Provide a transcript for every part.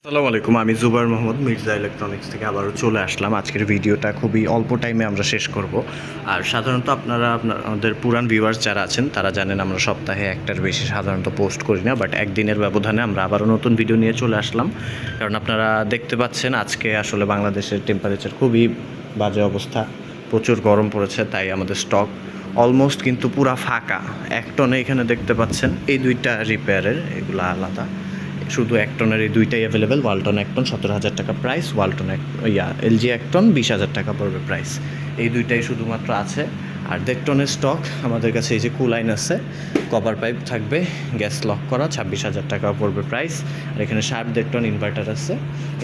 আসসালামু আলাইকুম, আমি জুবাইর মোহাম্মদ মির্জা ইলেকট্রনিক্স থেকে আবারও চলে আসলাম। আজকের ভিডিওটা খুবই অল্প টাইমে আমরা শেষ করব। আর সাধারণত আপনাদের পুরান ভিউয়ার্স যারা আছেন তারা জানেন আমরা সপ্তাহে একটার বেশি সাধারণত পোস্ট করি না, বাট একদিনের ব্যবধানে আমরা আবারও নতুন ভিডিও নিয়ে চলে আসলাম। কারণ আপনারা দেখতে পাচ্ছেন আজকে আসলে বাংলাদেশের টেম্পারেচার খুবই বাজে অবস্থা, প্রচুর গরম পড়েছে, তাই আমাদের স্টক অলমোস্ট কিন্তু পুরা ফাঁকা। এক টনে এখানে দেখতে পাচ্ছেন এই দুইটা রিপেয়ারের, এগুলো আলাদা। শুধু এক টনের এই দুইটাই অ্যাভেলেবেল। ওয়ালটন এক টন 17,000 টাকা প্রাইস, ওয়ালটন এলজি এক টন 20,000 টাকা পড়বে প্রাইস। এই দুইটাই শুধুমাত্র আছে। আর 1.5 টনের স্টক আমাদের কাছে এই যে কুলাইন আছে, কপার পাইপ থাকবে, গ্যাস লক করা, 26,000 টাকা পড়বে প্রাইস। আর এখানে শার্প 1.5 টন ইনভার্টার আছে,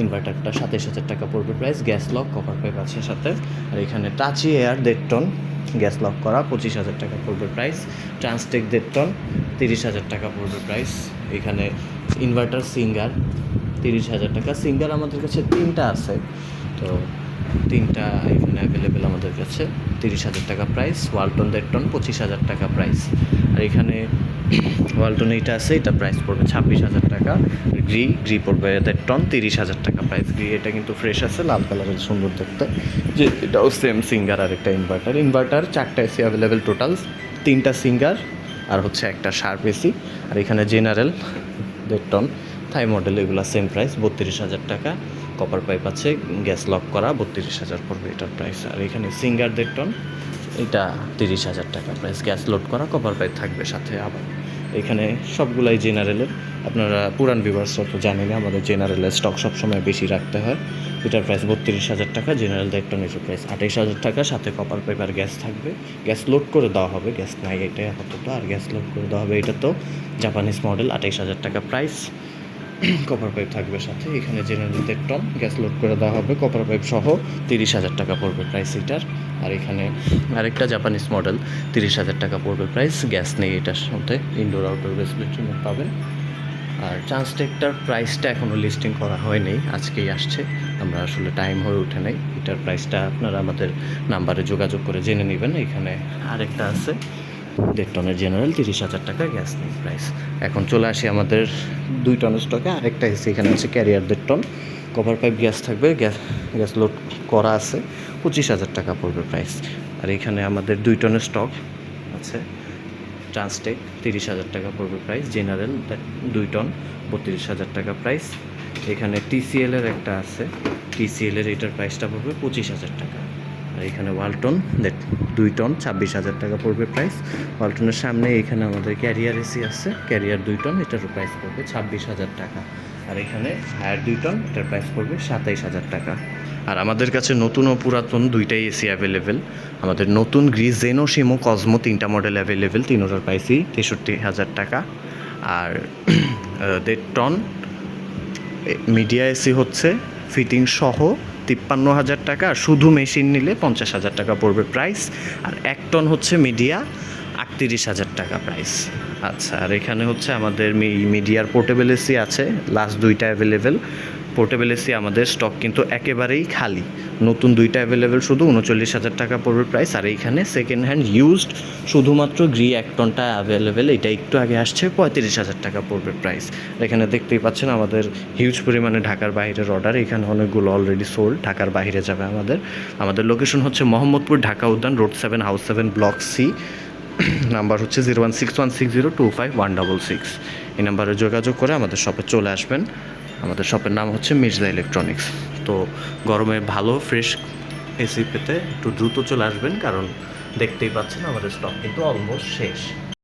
ইনভার্টারটা 27,000 টাকা পড়বে price, gas lock, copper pipe আছে সাথে। আর এখানে টাচি এয়ার 1.5 টন গ্যাস লক করা, 25,000 টাকা পড়বে প্রাইস। ট্রান্সটেক 1.5 টন 30,000 টাকা পড়বে প্রাইস। এখানে ইনভার্টার সিঙ্গার 30,000 টাকা। সিঙ্গার আমাদের কাছে 3টা আছে, তো 3টা এখানে অ্যাভেলেবেল আমাদের কাছে, 30,000 টাকা প্রাইস। ওয়ালটন 1.5 টন 25,000 টাকা প্রাইস। আর এখানে ওয়ালটন এইটা আছে, এটা প্রাইস পড়বে 26,000 টাকা। গ্রি পড়বে 1.5 টন 30,000 টাকা প্রাইস। গ্রি এটা কিন্তু ফ্রেশ আছে, লাল কালারের, সুন্দর দেখতে। যে এটাও সেম সিঙ্গার। আর একটা ইনভার্টার 4টা এসি অ্যাভেলেবেল, টোটাল 3টা সিঙ্গার আর হচ্ছে একটা শার্প এসি। আর এখানে জেনারেল 1.5 টন থাই মডেল, এগুলো সেম প্রাইস 32,000 টাকা। কপার পাইপ আছে, গ্যাস লক করা, 32,000 পড়বে এটার প্রাইস। আর এখানে সিঙ্গার 1.5 টন, এটা 30,000 টাকা প্রাইস, গ্যাস লোড করা, কপার পাইপ থাকবে সাথে। আবার এখানে সবগুলাই জেনারেলের। আপনারা পুরান ভিউয়ার্সরা তো জানেন আমাদের জেনারেলের স্টক সবসময় বেশি রাখতে হয়। এটার প্রাইস 32,000 টাকা, জেনারেল 1.5 টন এটার প্রাইস 28,000 টাকা, সাথে কপার পাইপ আর গ্যাস থাকবে। গ্যাস লোড করে দেওয়া হবে, গ্যাস নাই এটাই আপাতত, আর গ্যাস লোড করে দেওয়া হবে। এটা তো জাপানিজ মডেল, 28,000 টাকা প্রাইস, কপার পাইপ থাকবে সাথে। এখানে জেনারেল 1.5 টন গ্যাস লোড করে দেওয়া হবে, কপার পাইপ সহ 30,000 টাকা পড়বে প্রাইস এটার। আর এখানে আরেকটা জাপানিজ মডেল 30,000 টাকা পড়বে প্রাইস, গ্যাস নেই এটার সাথে, ইনডোর আউটডোর রেসপিরেটর রিমোট পাবেন। আর ট্রান্সটেকটার প্রাইসটা এখনও লিস্টিং করা হয়নি, আজকেই আসছে, আমরা আসলে টাইম হয়ে ওঠে নাই। এটার প্রাইসটা আপনারা আমাদের নাম্বারে যোগাযোগ করে জেনে নেবেন। এখানে আরেকটা আছে 1.5 টনের জেনারেল, 30,000 টাকা, গ্যাস নেই প্রাইস। এখন চলে আসি আমাদের 2 টনের স্টকে। আরেকটা এসে এখানে আছে Carrier 1.5 ton, cover pipe gas থাকবে, গ্যাস লোড করা আছে, 25,000 টাকা পড়বে প্রাইস। আর এখানে আমাদের 2 টনের স্টক আছে, ট্রান্সটেক 30,000 টাকা পড়বে প্রাইস, জেনারেল 2 টন 32,000 টাকা প্রাইস। এখানে টিসিএলের একটা আছে, টিসিএলের এটার প্রাইসটা পড়বে 25,000 টাকা। আর এখানে ওয়ালটন 2 টন 26,000 টাকা পড়বে প্রাইস। ওয়ালটনের সামনে এখানে আমাদের ক্যারিয়ার এসি আছে, ক্যারিয়ার 2 টন, এটার প্রাইস পড়বে 26,000 টাকা। আর এখানে হায়ার 2 টন, এটার প্রাইস পড়বে 27,000 টাকা। আর আমাদের কাছে নতুন ও পুরাতন দুইটাই এসি অ্যাভেলেবেল। আমাদের নতুন জেনো, শিমো, কসমো 3টা মডেল অ্যাভেলেবেল, তিনোটার প্রাইসই 63,000 টাকা। আর 1.5 টন মিডিয়া এসি হচ্ছে ফিটিং সহ 53,000 টাকা, আর শুধু মেশিন নিলে 50,000 টাকা পড়বে প্রাইস। আর 1 টন হচ্ছে মিডিয়া 38,000 টাকা প্রাইস। আচ্ছা, আর এখানে হচ্ছে আমাদের মিডিয়ার পোর্টেবল এসি আছে, লাস্ট 2টা অ্যাভেলেবেল। পোর্টেবল এসি আমাদের স্টক কিন্তু একেবারেই খালি, নতুন 2টা অ্যাভেলেবেল, শুধু 39,000 টাকা পড়বে প্রাইস। আর এইখানে সেকেন্ড হ্যান্ড ইউজড শুধুমাত্র 1 টনটা অ্যাভেলেবেল, এটা একটু আগে আসছে, 35,000 টাকা পড়বে প্রাইস। এখানে দেখতেই পাচ্ছেন আমাদের হিউজ পরিমাণে ঢাকার বাইরের অর্ডার, এখানে অনেকগুলো অলরেডি সোল্ড, ঢাকার বাইরে যাবে আমাদের লোকেশন হচ্ছে Mohammadpur, Dhaka Udyan road 7, house 7, block C. Number হচ্ছে 01616025 166। এই নাম্বারে যোগাযোগ করে আমাদের শপে চলে আসবেন। আমাদের শপের নাম হচ্ছে মির্জা ইলেকট্রনিক্স। তো গরমে ভালো ফ্রেশ এসি পেতে একটু দ্রুত চলে আসবেন, কারণ দেখতেই পাচ্ছেন আমাদের স্টক কিন্তু অলমোস্ট শেষ।